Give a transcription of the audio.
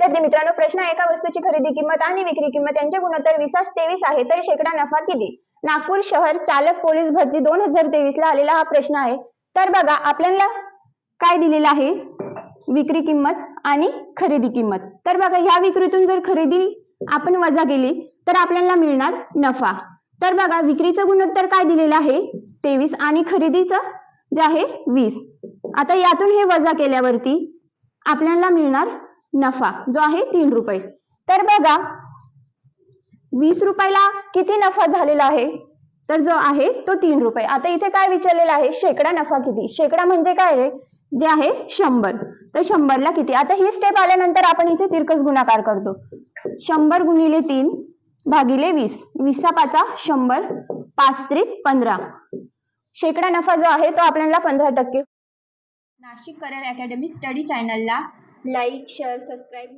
विद्यार्थी मित्रांनो, प्रश्न आहे, एका वस्तूची खरेदी किंमत आणि विक्री किंमत यांचे गुणोत्तर 20-23 आहे, तर शेकडा नफा किती? नागपूर शहर चालक पोलीस भरती 2023 ला आलेला हा प्रश्न आहे. तर बघा आपल्याला काय दिलेलं आहे, विक्री किंमत आणि खरेदी किंमत. तर बघा ह्या विक्रीतून जर खरेदी आपण वजा केली तर आपल्याला मिळणार नफा. तर बघा विक्रीचं गुणोत्तर काय दिलेलं आहे 23 आणि खरेदीचं जे आहे 20. आता यातून हे वजा केल्यावरती आपल्याला मिळणार नफा जो आहे 3 रुपये. तर बघा 20 रुपयाला किती नफा झालेला आहे, तर जो आहे तो 3 रुपये. आता इथे काय विचारलेलं आहे, शेकडा नफा किती? शेकडा म्हणजे काय रे, जे आहे 100. तर 100 ला किती? आता ही स्टेप आल्यानंतर आपण इथे तिरकस गुणाकार करतो. 100 गुणिले 3 भागिले 20, 20 चा 5 100, 5 त्रिक 15. शेकडा नफा जो आहे तो आपल्याला 15%. नाशिक करिअर अकॅडमी स्टडी चॅनलला लाईक, शेअर, सबस्क्राईब